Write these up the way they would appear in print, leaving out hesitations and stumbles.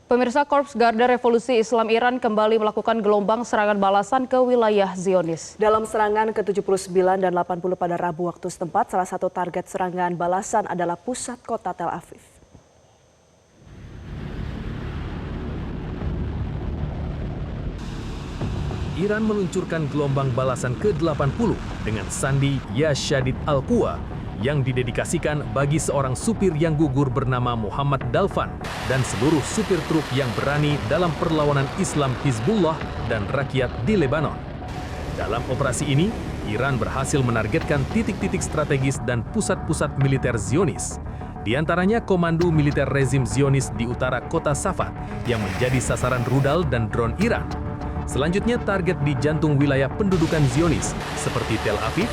Pemirsa, Korps Garda Revolusi Islam Iran kembali melakukan gelombang serangan balasan ke wilayah Zionis. Dalam serangan ke-79 dan 80 pada Rabu waktu setempat, salah satu target serangan balasan adalah pusat kota Tel Aviv. Iran meluncurkan gelombang balasan ke-80 dengan sandi Ya Shadid Al-Quwa yang didedikasikan bagi seorang supir yang gugur bernama Muhammad Dalfan dan seluruh supir truk yang berani dalam perlawanan Islam Hizbullah dan rakyat di Lebanon. Dalam operasi ini, Iran berhasil menargetkan titik-titik strategis dan pusat-pusat militer Zionis. Di antaranya komando militer rezim Zionis di utara kota Safad yang menjadi sasaran rudal dan drone Iran. Selanjutnya target di jantung wilayah pendudukan Zionis seperti Tel Aviv,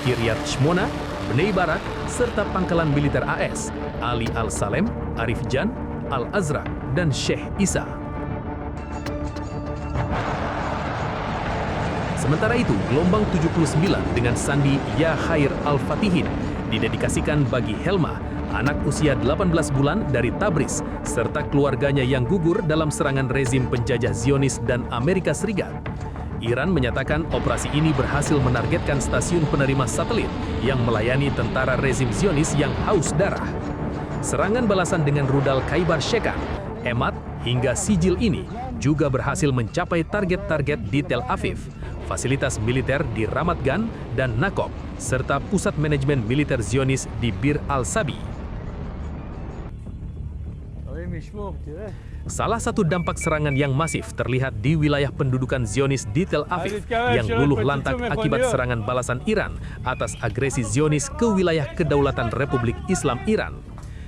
Kiryat Shmona, Bnei Barak, serta pangkalan militer AS, Ali Al-Salem, Arif Jan, Al-Azraq, dan Sheikh Isa. Sementara itu, gelombang 79 dengan sandi Ya Khair Al-Fatihin didedikasikan bagi Helma, anak usia 18 bulan dari Tabriz, serta keluarganya yang gugur dalam serangan rezim penjajah Zionis dan Amerika Serikat. Iran menyatakan operasi ini berhasil menargetkan stasiun penerima satelit yang melayani tentara rezim Zionis yang haus darah. Serangan balasan dengan rudal Khaibar Shekan, Emat, hingga Sijil ini juga berhasil mencapai target-target di Tel Aviv, fasilitas militer di Ramat Gan dan Nakob, serta pusat manajemen militer Zionis di Bir Al-Sabi. Salah satu dampak serangan yang masif terlihat di wilayah pendudukan Zionis di Tel Aviv yang luluh lantak akibat serangan balasan Iran atas agresi Zionis ke wilayah kedaulatan Republik Islam Iran.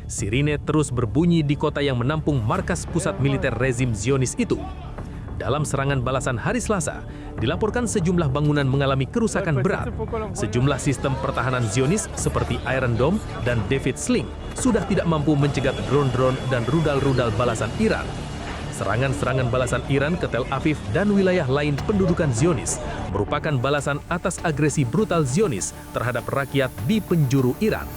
Sirine terus berbunyi di kota yang menampung markas pusat militer rezim Zionis itu. Dalam serangan balasan hari Selasa, dilaporkan sejumlah bangunan mengalami kerusakan berat. Sejumlah sistem pertahanan Zionis seperti Iron Dome dan David Sling sudah tidak mampu mencegat drone-drone dan rudal-rudal balasan Iran. Serangan-serangan balasan Iran ke Tel Aviv dan wilayah lain pendudukan Zionis merupakan balasan atas agresi brutal Zionis terhadap rakyat di penjuru Iran.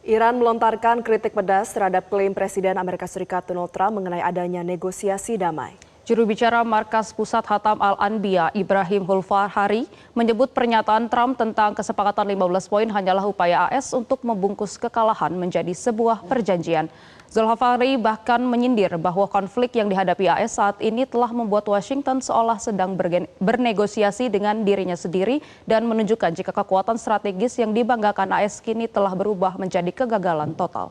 Iran melontarkan kritik pedas terhadap klaim Presiden Amerika Serikat Donald Trump mengenai adanya negosiasi damai. Juru bicara Markas Pusat Hatam Al-Anbiya Ibrahim Hulfahari menyebut pernyataan Trump tentang kesepakatan 15 poin hanyalah upaya AS untuk membungkus kekalahan menjadi sebuah perjanjian. Zulhafari bahkan menyindir bahwa konflik yang dihadapi AS saat ini telah membuat Washington seolah sedang bernegosiasi dengan dirinya sendiri dan menunjukkan jika kekuatan strategis yang dibanggakan AS kini telah berubah menjadi kegagalan total.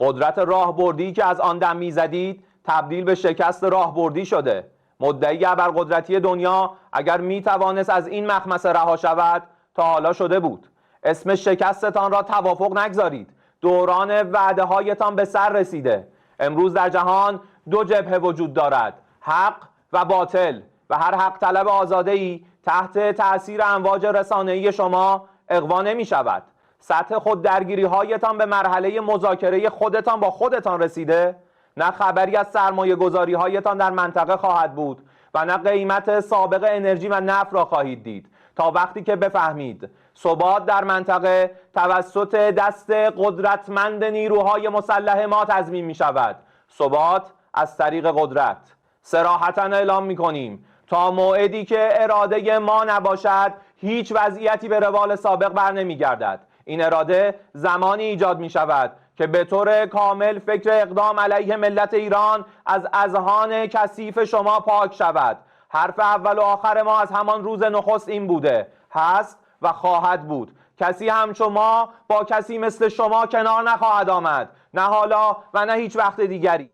قدرت راهبردی که از آن دم می‌زدید تبدیل به شکست راهبردی شده. مدعی ابرقدرتی دنیا اگر می‌توانست از این مخمصه رها شود تا حالا شده بود. اسم شکستتان را توافق نگذارید. دوران وعده هایتان به سر رسیده. امروز در جهان دو جبهه وجود دارد، حق و باطل، و هر حق طلب آزاده‌ای تحت تأثیر امواج رسانه‌ای شما اغوا نمی‌شود. سطح خود درگیری هایتان به مرحله مذاکره خودتان با خودتان رسیده؟ نه خبری از سرمایه گذاری هایتان در منطقه خواهد بود و نه قیمت سابق انرژی و نفت را خواهید دید تا وقتی که بفهمید ثبات در منطقه توسط دست قدرتمند نیروهای مسلح ما تضمین می شود. ثبات از طریق قدرت. صراحتاً اعلام می کنیم تا موعدی که اراده ما نباشد هیچ وضعیتی به روال سابق بر نمی گردد. این اراده زمانی ایجاد می شود که به طور کامل فکر اقدام علیه ملت ایران از اذهان کثیف شما پاک شود. حرف اول و آخر ما از همان روز نخست این بوده، هست و خواهد بود. کسی همچون ما با کسی مثل شما کنار نخواهد آمد، نه حالا و نه هیچ وقت دیگری.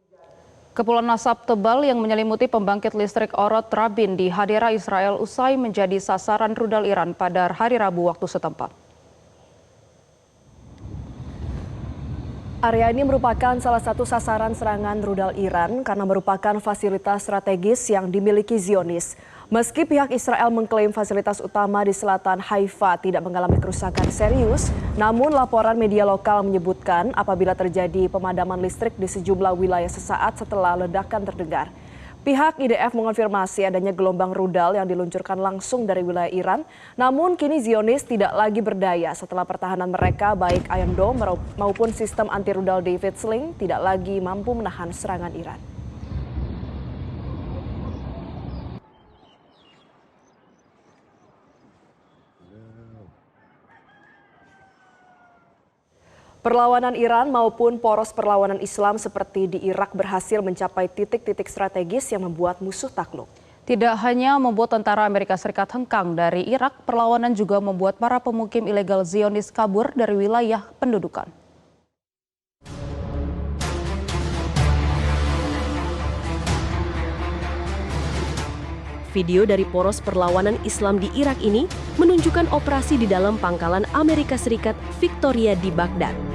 Kepulan asap tebal yang menyelimuti pembangkit listrik Orot Rabin di Hadera Israel usai menjadi sasaran rudal Iran pada hari Rabu waktu setempat. Area ini merupakan salah satu sasaran serangan rudal Iran karena merupakan fasilitas strategis yang dimiliki Zionis. Meski pihak Israel mengklaim fasilitas utama di selatan Haifa tidak mengalami kerusakan serius, namun laporan media lokal menyebutkan apabila terjadi pemadaman listrik di sejumlah wilayah sesaat setelah ledakan terdengar. Pihak IDF mengonfirmasi adanya gelombang rudal yang diluncurkan langsung dari wilayah Iran. Namun kini Zionis tidak lagi berdaya setelah pertahanan mereka baik Iron Dome maupun sistem anti-rudal David Sling tidak lagi mampu menahan serangan Iran. Perlawanan Iran maupun poros perlawanan Islam seperti di Irak berhasil mencapai titik-titik strategis yang membuat musuh takluk. Tidak hanya membuat tentara Amerika Serikat hengkang dari Irak, perlawanan juga membuat para pemukim ilegal Zionis kabur dari wilayah pendudukan. Video dari poros perlawanan Islam di Irak ini menunjukkan operasi di dalam pangkalan Amerika Serikat Victoria di Baghdad.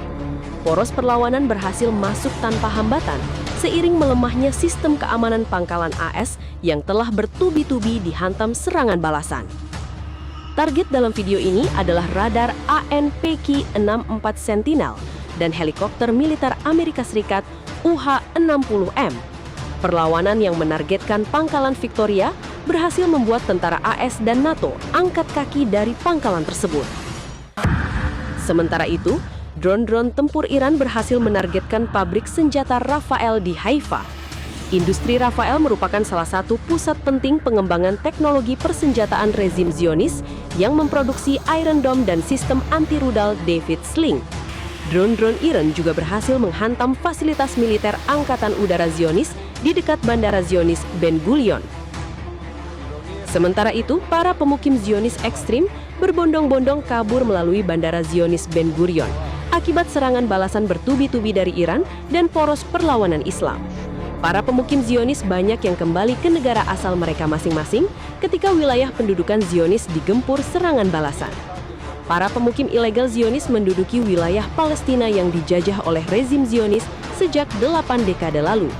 Poros perlawanan berhasil masuk tanpa hambatan seiring melemahnya sistem keamanan pangkalan AS yang telah bertubi-tubi dihantam serangan balasan. Target dalam video ini adalah radar ANPK-64 Sentinel dan helikopter militer Amerika Serikat UH-60M. Perlawanan yang menargetkan pangkalan Victoria berhasil membuat tentara AS dan NATO angkat kaki dari pangkalan tersebut. Sementara itu, drone-drone tempur Iran berhasil menargetkan pabrik senjata Rafael di Haifa. Industri Rafael merupakan salah satu pusat penting pengembangan teknologi persenjataan rezim Zionis yang memproduksi Iron Dome dan sistem anti-rudal David Sling. Drone-drone Iran juga berhasil menghantam fasilitas militer Angkatan Udara Zionis di dekat Bandara Zionis Ben Gurion. Sementara itu, para pemukim Zionis ekstrim berbondong-bondong kabur melalui Bandara Zionis Ben Gurion akibat serangan balasan bertubi-tubi dari Iran dan poros perlawanan Islam. Para pemukim Zionis banyak yang kembali ke negara asal mereka masing-masing ketika wilayah pendudukan Zionis digempur serangan balasan. Para pemukim ilegal Zionis menduduki wilayah Palestina yang dijajah oleh rezim Zionis sejak 8 dekade lalu.